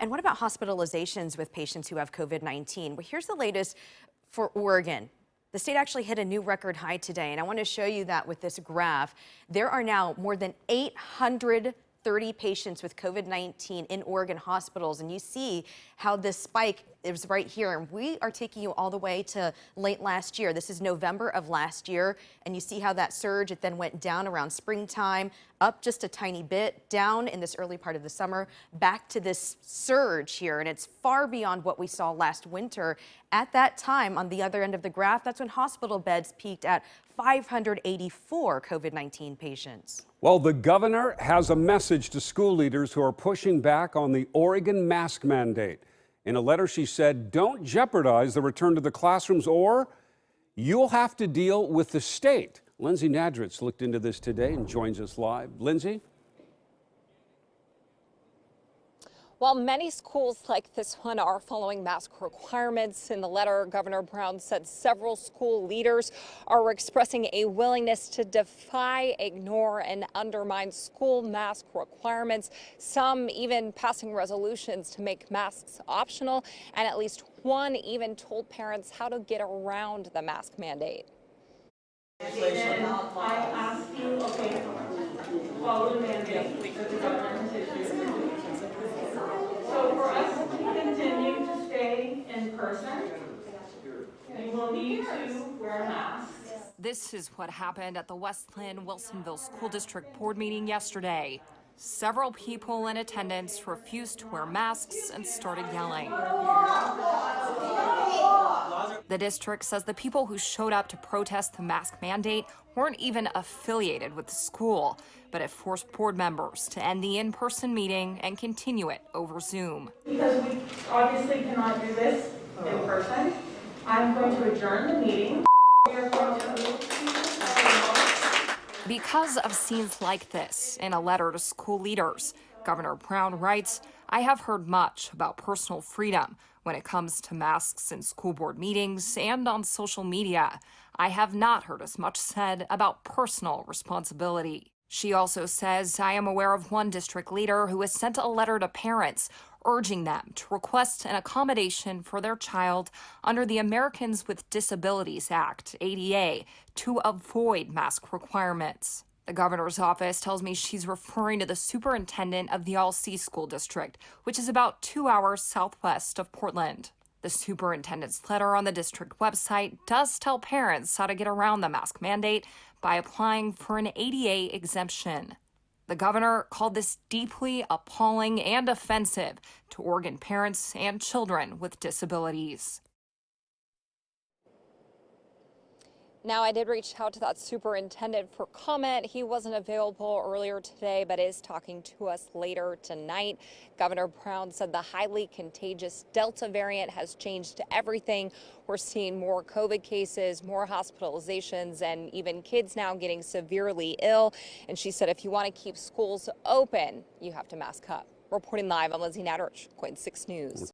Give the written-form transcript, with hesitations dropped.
And what about hospitalizations with patients who have COVID-19? Well, here's the latest for Oregon. The state actually hit a new record high today, and I want to show you that with this graph. There are now more than 830 patients with COVID-19 in Oregon hospitals, and you see how this spike is right here. And we are taking you all the way to late last year. This is November of last year, and you see how that surge, it then went down around springtime, up just a tiny bit, down in this early part of the summer, back to this surge here, and it's far beyond what we saw last winter. At that time, on the other end of the graph, that's when hospital beds peaked at 584 COVID-19 patients. Well, the governor has a message to school leaders who are pushing back on the Oregon mask mandate. In a letter, she said, don't jeopardize the return to the classrooms or you'll have to deal with the state. Lindsay Nadritz looked into this today and joins us live. Lindsay? While many schools like this one are following mask requirements, in the letter, Governor Brown said several school leaders are expressing a willingness to defy, ignore, and undermine school mask requirements, some even passing resolutions to make masks optional, and at least one even told parents how to get around the mask mandate. I ask you, okay, follow the mandate that the government has issued. So for us to continue to stay in person, you will need to wear masks. This is what happened at the Westland-Wilsonville School District board meeting yesterday. Several people in attendance refused to wear masks and started yelling. The district says the people who showed up to protest the mask mandate weren't even affiliated with the school, but it forced board members to end the in-person meeting and continue it over Zoom. Because we obviously cannot do this in person, I'm going to adjourn the meeting. We are going to move Because of scenes like this, in a letter to school leaders, Governor Brown writes, I have heard much about personal freedom when it comes to masks in school board meetings and on social media. I have not heard as much said about personal responsibility. She also says, I am aware of one district leader who has sent a letter to parents urging them to request an accommodation for their child under the Americans with Disabilities Act, ADA, to avoid mask requirements. The governor's office tells me she's referring to the superintendent of the All-C School District, which is about 2 hours southwest of Portland. The superintendent's letter on the district website does tell parents how to get around the mask mandate by applying for an ADA exemption. The governor called this deeply appalling and offensive to Oregon parents and children with disabilities. Now, I did reach out to that superintendent for comment. He wasn't available earlier today, but is talking to us later tonight. Governor Brown said the highly contagious Delta variant has changed everything. We're seeing more COVID cases, more hospitalizations, and even kids now getting severely ill. And she said if you want to keep schools open, you have to mask up. Reporting live, I'm Lindsay Nadritch, KOIN 6 News.